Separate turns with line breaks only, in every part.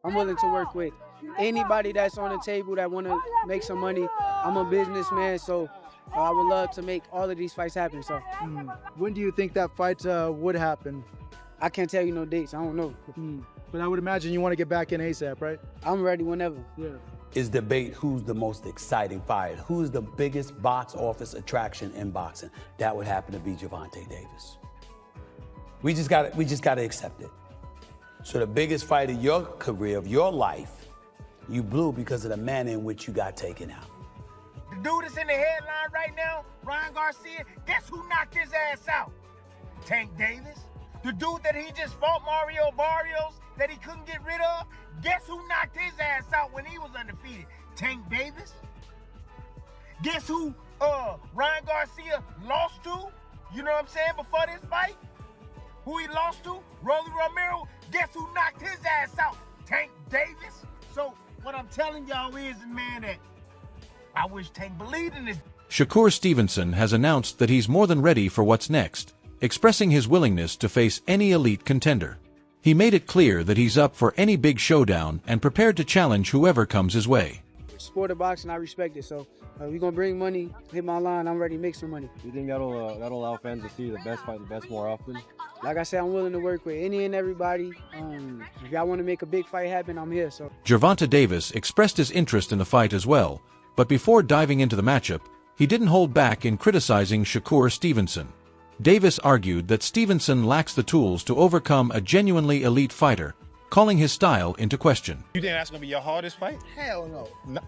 I'm willing to work with anybody that's on the table that want to make some money. I'm a businessman, so I would love to make all of these fights happen. So
When do you think that fight would happen?
I can't tell you no dates. I don't know.
But I would imagine you want to get back in ASAP, right?
I'm ready whenever.
Yeah.
Is debate who's the most exciting fighter, who's the biggest box office attraction in boxing. That would happen to be Gervonta Davis. We just got to accept it. So the biggest fight of your career, of your life, you blew because of the manner in which you got taken out.
The dude that's in the headline right now, Ryan Garcia, guess who knocked his ass out? Tank Davis. The dude that he just fought, Mario Barrios, that he couldn't get rid of, guess who knocked his ass out when he was undefeated? Tank Davis. Guess who Ryan Garcia lost to, you know what I'm saying, before this fight? Who he lost to? Rolly Romero. Guess who knocked his ass out? Tank Davis. So what I'm telling y'all is, man, that I wish Tank believed in this.
Shakur Stevenson has announced that he's more than ready for what's next, expressing his willingness to face any elite contender. He made it clear that he's up for any big showdown and prepared to challenge whoever comes his way.
Sport of boxing, I respect it. So we're going to bring money, hit my line, I'm ready to make some money.
You think that'll allow fans to see the best fight the best more often?
Like I said, I'm willing to work with any and everybody. If y'all want to make a big fight happen, I'm here. So
Gervonta Davis expressed his interest in the fight as well, but before diving into the matchup, he didn't hold back in criticizing Shakur Stevenson. Davis argued that Stevenson lacks the tools to overcome a genuinely elite fighter, calling his style into question.
You think that's gonna be your hardest fight?
Hell no.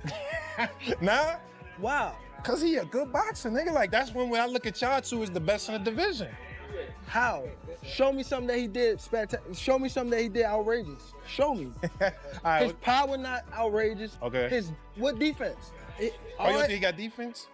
Nah?
Wow.
Cause he a good boxer, nigga. Like that's when I look at y'all two as the best in the division.
How? Show me something that he did show me something that he did outrageous. Show me.
All right.
His power not outrageous.
Okay.
What defense?
You don't think he got defense?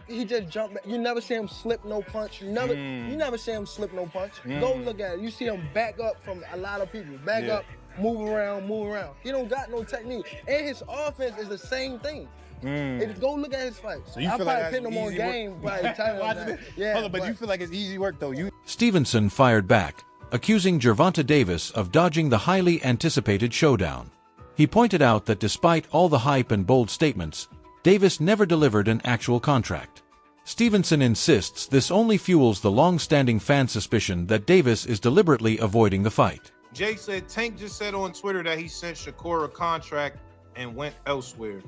He just jumped back. You never see him slip no punch. You never see him slip no punch. Go look at it. You see him back up from a lot of people. Back up, move around. He don't got no technique. And his offense is the same thing. Go look at his fights.
So you
I'll
feel
probably
like
pin him on game by the time that. Yeah,
hold on, but you feel like it's easy work though.
Stevenson fired back, accusing Gervonta Davis of dodging the highly anticipated showdown. He pointed out that despite all the hype and bold statements, Davis never delivered an actual contract. Stevenson insists this only fuels the long-standing fan suspicion that Davis is deliberately avoiding the fight.
Jay said Tank just said on Twitter that he sent Shakur a contract and went elsewhere.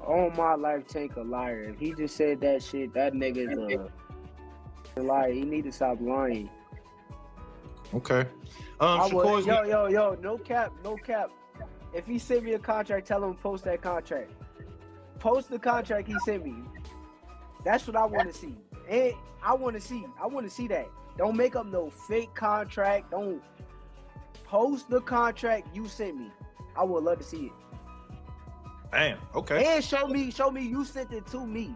all my life, Tank a liar. If he just said that shit, that nigga's a liar. He need to stop lying.
Okay.
Yo, no cap. If he sent me a contract, tell him to post that contract. Post the contract he sent me. That's what I want to see. And I want to see that. Don't make up no fake contract. Don't post the contract you sent me. I would love to see it.
Damn. Okay.
And show me you sent it to me,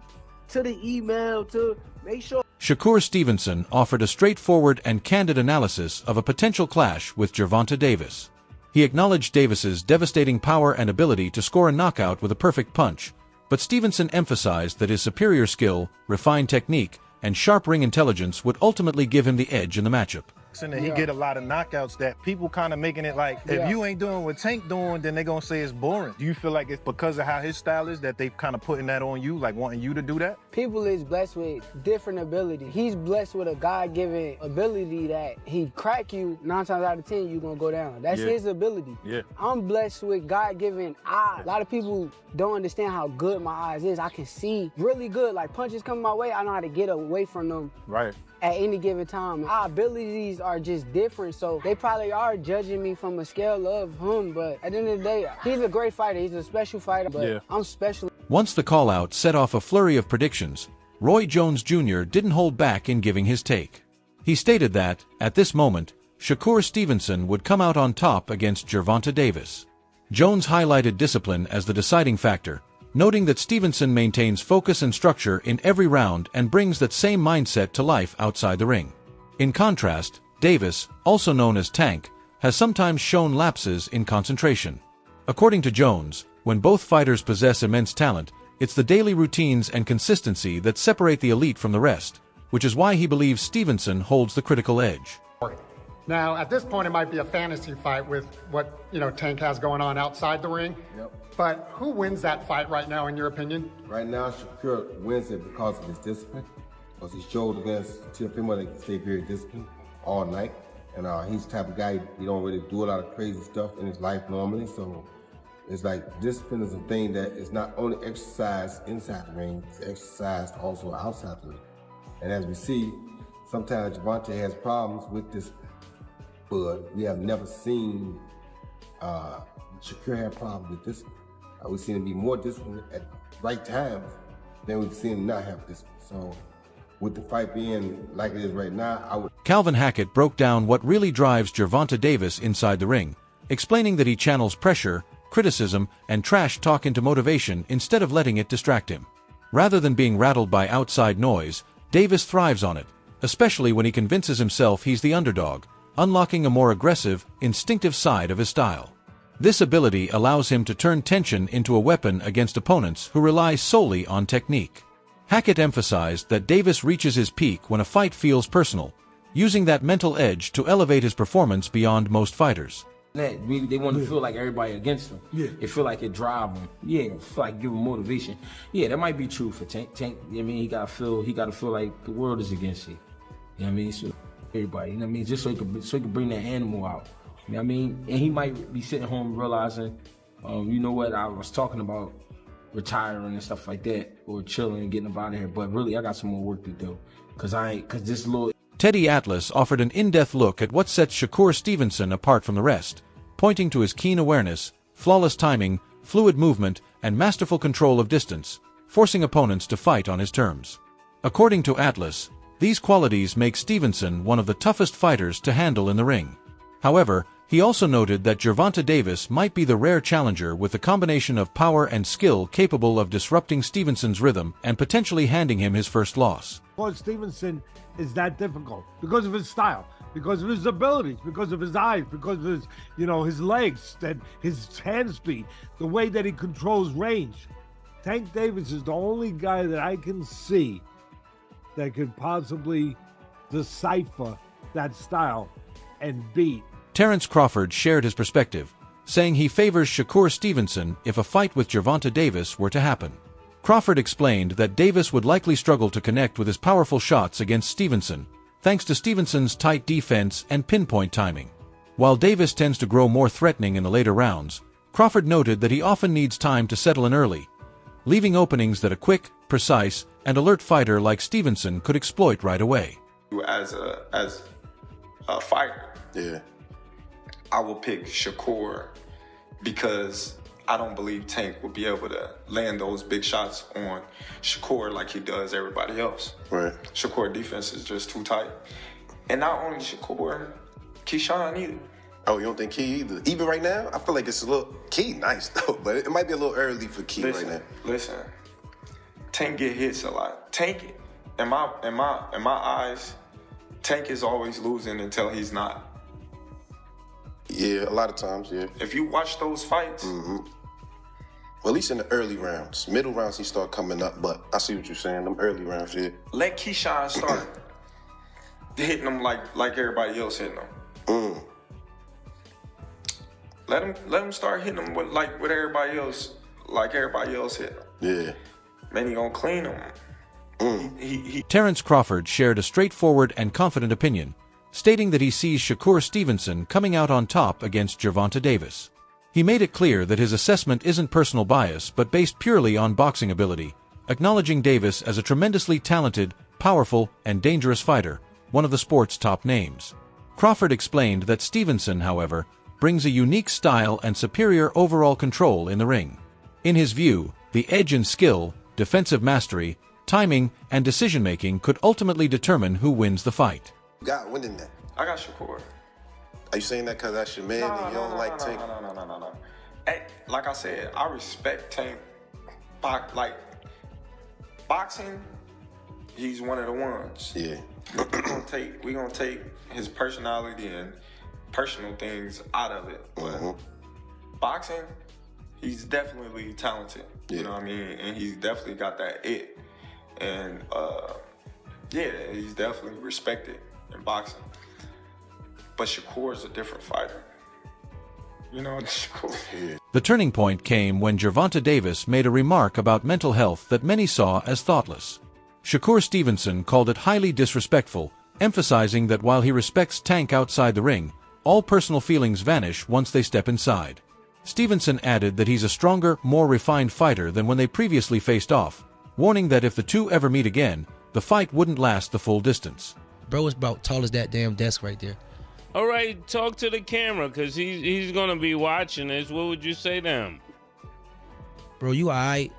to the email, to make sure.
Shakur Stevenson offered a straightforward and candid analysis of a potential clash with Gervonta Davis. He acknowledged Davis's devastating power and ability to score a knockout with a perfect punch, but Stevenson emphasized that his superior skill, refined technique, and sharp ring intelligence would ultimately give him the edge in the matchup.
And he get a lot of knockouts that people kind of making it like, if you ain't doing what Tank doing, then they gonna say it's boring. Do you feel like it's because of how his style is that they kind of putting that on you, like wanting you to do that?
People is blessed with different ability. He's blessed with a God-given ability that he crack you 9 times out of 10, you gonna go down. That's his ability.
Yeah.
I'm blessed with God-given eyes. A lot of people don't understand how good my eyes is. I can see really good. Like punches come my way, I know how to get away from them.
Right.
At any given time. Our abilities are just different, so they probably are judging me from a scale of him, but at the end of the day, he's a great fighter. He's a special fighter, but I'm special.
Once the call-out set off a flurry of predictions, Roy Jones Jr. didn't hold back in giving his take. He stated that, at this moment, Shakur Stevenson would come out on top against Gervonta Davis. Jones highlighted discipline as the deciding factor, noting that Stevenson maintains focus and structure in every round and brings that same mindset to life outside the ring. In contrast, Davis, also known as Tank, has sometimes shown lapses in concentration. According to Jones, when both fighters possess immense talent, it's the daily routines and consistency that separate the elite from the rest, which is why he believes Stevenson holds the critical edge.
Now, at this point, it might be a fantasy fight with what, Tank has going on outside the ring.
Yep.
But who wins that fight right now, in your opinion?
Right now, Shakur wins it because of his discipline. Because he showed against Teofimo that he stayed very disciplined all night. And he's the type of guy, he don't really do a lot of crazy stuff in his life normally. So it's like discipline is a thing that is not only exercised inside the ring, it's exercised also outside the ring. And as we see, sometimes Gervonta has problems with discipline. But we have never seen Shakur have problems with discipline. We've seen him be more disciplined at right times than we've seen him not have discipline. So with the fight being like it is right now,
Calvin Hackett broke down what really drives Gervonta Davis inside the ring, explaining that he channels pressure, criticism, and trash talk into motivation instead of letting it distract him. Rather than being rattled by outside noise, Davis thrives on it, especially when he convinces himself he's the underdog, unlocking a more aggressive, instinctive side of his style. This ability allows him to turn tension into a weapon against opponents who rely solely on technique. Hackett emphasized that Davis reaches his peak when a fight feels personal, using that mental edge to elevate his performance beyond most fighters.
They want to feel like everybody against them. Yeah. It feel like it drive them. Yeah, it feel like give them motivation. Yeah, that might be true for Tank. He gotta feel like the world is against you. So everybody, just so he can bring that animal out. And he might be sitting home realizing, you know what, I was talking about retiring and stuff like that, or chilling and getting out of here, but really I got some more work to do, cause this little...
Teddy Atlas offered an in-depth look at what sets Shakur Stevenson apart from the rest, pointing to his keen awareness, flawless timing, fluid movement, and masterful control of distance, forcing opponents to fight on his terms. According to Atlas, these qualities make Stevenson one of the toughest fighters to handle in the ring. However, he also noted that Gervonta Davis might be the rare challenger with a combination of power and skill capable of disrupting Stevenson's rhythm and potentially handing him his first loss.
Because Stevenson is that difficult because of his style, because of his abilities, because of his eyes, because of his, his legs, and his hand speed, the way that he controls range. Tank Davis is the only guy that I can see that could possibly decipher that style and beat.
Terrence Crawford shared his perspective, saying he favors Shakur Stevenson if a fight with Gervonta Davis were to happen. Crawford explained that Davis would likely struggle to connect with his powerful shots against Stevenson, thanks to Stevenson's tight defense and pinpoint timing. While Davis tends to grow more threatening in the later rounds, Crawford noted that he often needs time to settle in early, leaving openings that a quick, precise, and alert fighter like Stevenson could exploit right away.
As a fighter, yeah, I will pick Shakur because I don't believe Tank will be able to land those big shots on Shakur like he does everybody else. Right. Shakur defense is just too tight. And not only Shakur, Keyshawn either.
Oh, you don't think Key either? Even right now, I feel like it's a little... Key nice, though, but it might be a little early for Key right now.
Listen, Tank get hits a lot. Tank, in my eyes, Tank is always losing until he's not.
Yeah, a lot of times, yeah.
If you watch those fights...
Mm-hmm. Well, at least in the early rounds. Middle rounds, he start coming up, but I see what you're saying. Them early rounds, yeah.
Let Keyshawn start hitting them like everybody else hitting them. Mm. Let him start hitting them with everybody else, like everybody else hit them.
Yeah.
Man, he gonna clean them.
Terrence Crawford shared a straightforward and confident opinion, stating that he sees Shakur Stevenson coming out on top against Gervonta Davis. He made it clear that his assessment isn't personal bias but based purely on boxing ability, acknowledging Davis as a tremendously talented, powerful, and dangerous fighter, one of the sport's top names. Crawford explained that Stevenson, however, brings a unique style and superior overall control in the ring. In his view, the edge in skill, defensive mastery, timing, and decision-making could ultimately determine who wins the fight.
You got winning that.
I got Shakur.
Are you saying that because that's your man and you don't like Tank?
No. Hey, like I said, I respect Tank. Boxing, he's one of the ones.
Yeah.
we gonna take his personality and personal things out of it. But boxing, he's definitely talented. You know what I mean? And he's definitely got that it. And yeah, he's definitely respected in boxing. But Shakur is a different fighter. You know, Shakur. Yeah.
The turning point came when Gervonta Davis made a remark about mental health that many saw as thoughtless. Shakur Stevenson called it highly disrespectful, emphasizing that while he respects Tank outside the ring, all personal feelings vanish once they step inside. Stevenson added that he's a stronger, more refined fighter than when they previously faced off, warning that if the two ever meet again, the fight wouldn't last the full distance.
Bro is about tall as that damn desk right there.
All right, talk to the camera, because he's going to be watching this. What would you say to him?
Bro, you all right.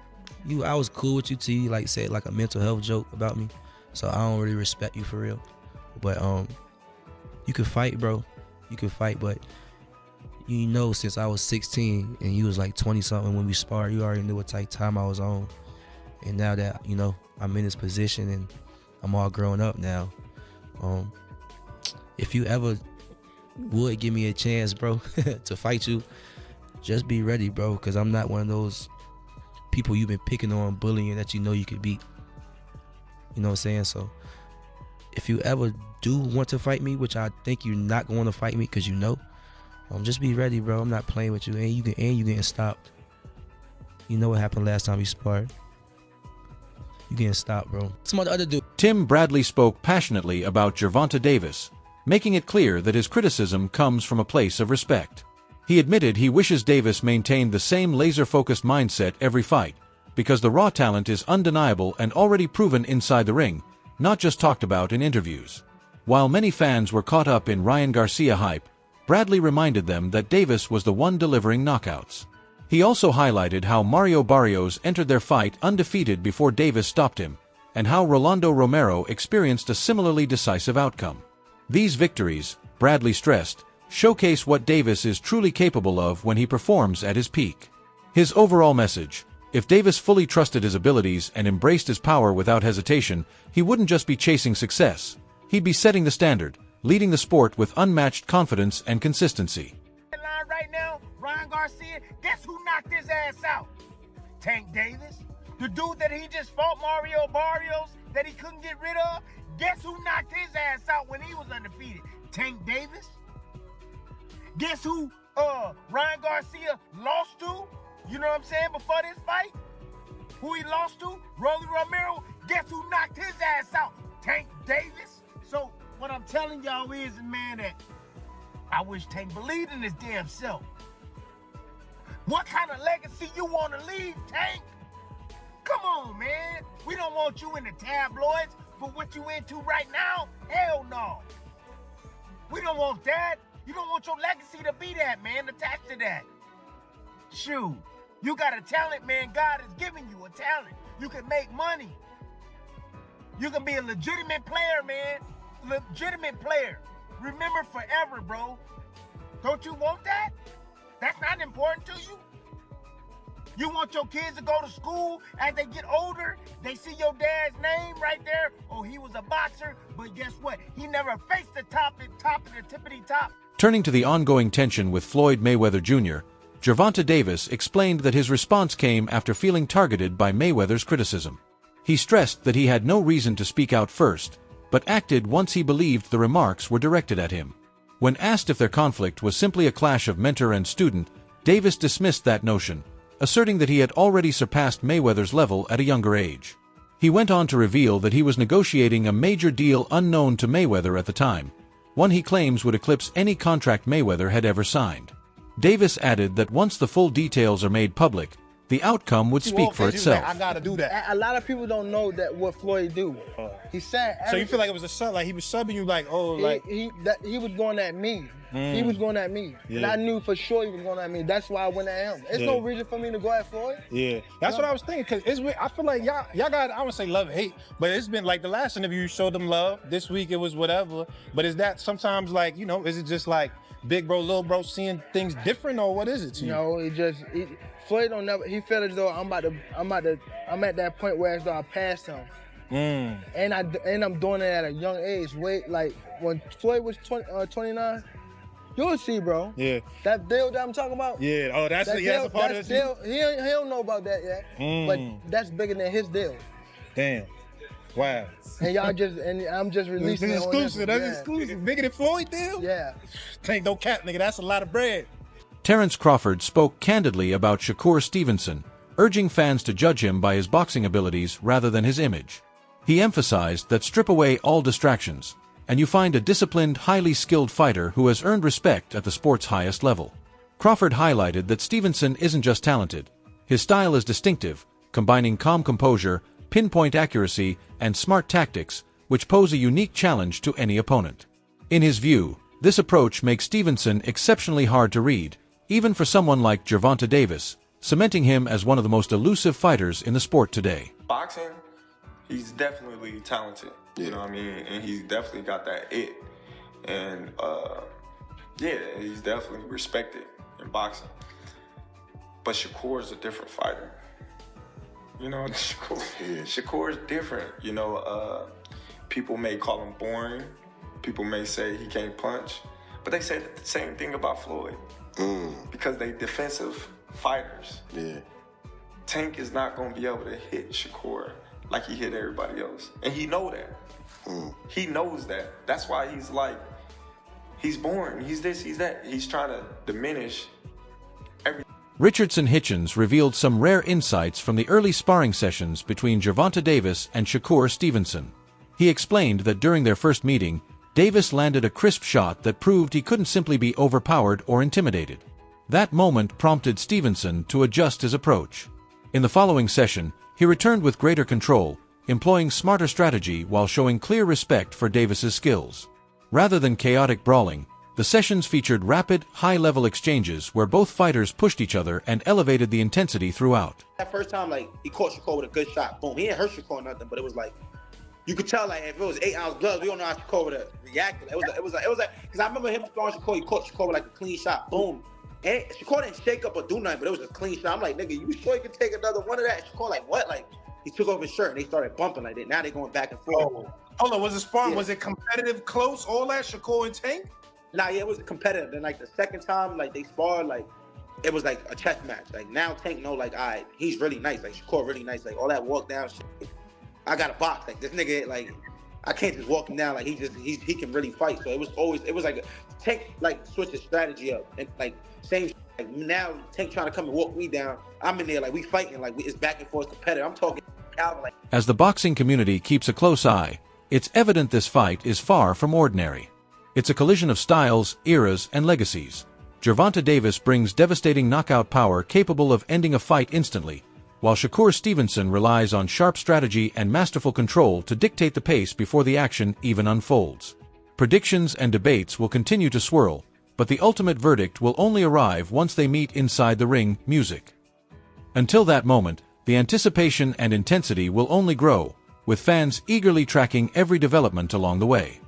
I was cool with you till you like said like a mental health joke about me. So I don't really respect you for real. But you could fight, bro. You could fight, but you know, since I was 16 and you was like 20 something when we sparred, you already knew what type of time I was on. And now that, you know, I'm in this position and I'm all grown up now. If you ever would give me a chance, bro, to fight you, just be ready, bro, because I'm not one of those people you've been picking on, bullying that you know you could beat. You know what I'm saying? So if you ever do want to fight me, which I think you're not going to fight me because you know, just be ready, bro. I'm not playing with you, and you getting stopped. You know what happened last time you sparred. You getting stopped, bro. Some other dude.
Tim Bradley spoke passionately about Gervonta Davis, making it clear that his criticism comes from a place of respect. He admitted he wishes Davis maintained the same laser-focused mindset every fight, because the raw talent is undeniable and already proven inside the ring, not just talked about in interviews. While many fans were caught up in Ryan Garcia hype, Bradley reminded them that Davis was the one delivering knockouts. He also highlighted how Mario Barrios entered their fight undefeated before Davis stopped him, and how Rolando Romero experienced a similarly decisive outcome. These victories, Bradley stressed, showcase what Davis is truly capable of when he performs at his peak. His overall message: if Davis fully trusted his abilities and embraced his power without hesitation, he wouldn't just be chasing success, he'd be setting the standard, leading the sport with unmatched confidence and consistency.
Right now, Ryan Garcia, guess who knocked his ass out? Tank Davis. The dude that he just fought, Mario Barrios, that he couldn't get rid of, guess who knocked his ass out when he was undefeated? Tank Davis. Guess who Ryan Garcia lost to? You know what I'm saying? Before this fight? Who he lost to? Rolly Romero. Guess who knocked his ass out? Tank Davis. So what I'm telling y'all is, man, that I wish Tank believed in his damn self. What kind of legacy you want to leave, Tank? Come on, man. We don't want you in the tabloids for what you into right now. Hell no. We don't want that. You don't want your legacy to be that, man, attached to that. Shoot. You got a talent, man. God has given you a talent. You can make money. You can be a legitimate player, man. Legitimate player. Remember forever, bro. Don't you want that? That's not important to you? You want your kids to go to school as they get older? They see your dad's name right there. Oh, he was a boxer, but guess what? He never faced the top of the tippity top.
Turning to the ongoing tension with Floyd Mayweather Jr., Gervonta Davis explained that his response came after feeling targeted by Mayweather's criticism. He stressed that he had no reason to speak out first, but acted once he believed the remarks were directed at him. When asked if their conflict was simply a clash of mentor and student, Davis dismissed that notion, asserting that he had already surpassed Mayweather's level at a younger age. He went on to reveal that he was negotiating a major deal unknown to Mayweather at the time, one he claims would eclipse any contract Mayweather had ever signed. Davis added that once the full details are made public, the outcome would speak for itself.
Like, I gotta do that.
A lot of people don't know that what Floyd do. He said.
So you feel like it was a sub, like he was subbing you, like
he was going at me. He was going at me, and I knew for sure he was going at me. That's why I went at him. There's no reason for me to go at Floyd.
Yeah, that's what I was thinking. Cause it's weird. I feel like y'all got, I wouldn't say love hate, but it's been like the last interview you showed them love. This week it was whatever. But is that sometimes like, you know, is it just like big bro, little bro seeing things different, or what is it to you?
No, Floyd don't never. He felt as though I'm at that point where as though I passed him. And I'm doing it at a young age. Wait, like when Floyd was 29, you'll see, bro.
Yeah.
That deal that I'm talking about.
Yeah. Oh, that's a part of this.
He don't know about that yet. But that's bigger than his deal.
Damn. Wow.
And I'm just releasing
This
it.
exclusive. That's exclusive. Bigger than Floyd deal?
Yeah.
Tank, no cap, nigga. That's a lot of bread.
Terrence Crawford spoke candidly about Shakur Stevenson, urging fans to judge him by his boxing abilities rather than his image. He emphasized that strip away all distractions, and you find a disciplined, highly skilled fighter who has earned respect at the sport's highest level. Crawford highlighted that Stevenson isn't just talented. His style is distinctive, combining calm composure, pinpoint accuracy, and smart tactics, which pose a unique challenge to any opponent. In his view, this approach makes Stevenson exceptionally hard to read, even for someone like Gervonta Davis, cementing him as one of the most elusive fighters in the sport today.
Boxing, he's definitely talented, you know what I mean? And he's definitely got that it. And yeah, he's definitely respected in boxing. But Shakur is a different fighter. You know, Shakur is different. You know, people may call him boring. People may say he can't punch. But they say the same thing about Floyd. Because they defensive fighters. Yeah. Tank is not going to be able to hit Shakur like he hit everybody else. And he know that. He knows that. That's why he's like, he's boring. He's this, he's that. He's trying to diminish everything.
Richardson Hitchens revealed some rare insights from the early sparring sessions between Gervonta Davis and Shakur Stevenson. He explained that during their first meeting, Davis landed a crisp shot that proved he couldn't simply be overpowered or intimidated. That moment prompted Stevenson to adjust his approach. In the following session, he returned with greater control, employing smarter strategy while showing clear respect for Davis's skills. Rather than chaotic brawling, the sessions featured rapid, high-level exchanges where both fighters pushed each other and elevated the intensity throughout.
That first time, like, he caught Shakur with a good shot. Boom. He didn't hurt Shakur or nothing, but it was like, you could tell, like, if it was 8 ounce gloves, we don't know how Shakur would have reacted. It was like, because I remember him throwing Shakur, he caught Shakur with like a clean shot. Boom. And Shakur didn't shake up or do nothing, but it was a clean shot. I'm like, nigga, you sure you can take another one of that? Shakur like, what? Like, he took off his shirt and they started bumping like that. Now they going back and forth.
Oh. Hold on, was it sparring? Yeah. Was it competitive, close, all that, Shakur and Tank?
Nah, yeah, it was competitive. Then like the second time, like they sparred, like it was like a chess match. Like now Tank know, like, all right, he's really nice. Like Shakur really nice. Like all that walk down shit. I got a box. Like this nigga, like I can't just walk him down. Like he can really fight. So it was like Tank like switched his strategy up and like same. Like now Tank trying to come and walk me down. I'm in there like we fighting. Like it's back and forth competitive. I'm talking Calvin like.
As the boxing community keeps a close eye, it's evident this fight is far from ordinary. It's a collision of styles, eras, and legacies. Gervonta Davis brings devastating knockout power capable of ending a fight instantly, while Shakur Stevenson relies on sharp strategy and masterful control to dictate the pace before the action even unfolds. Predictions and debates will continue to swirl, but the ultimate verdict will only arrive once they meet inside the ring music. Until that moment, the anticipation and intensity will only grow, with fans eagerly tracking every development along the way.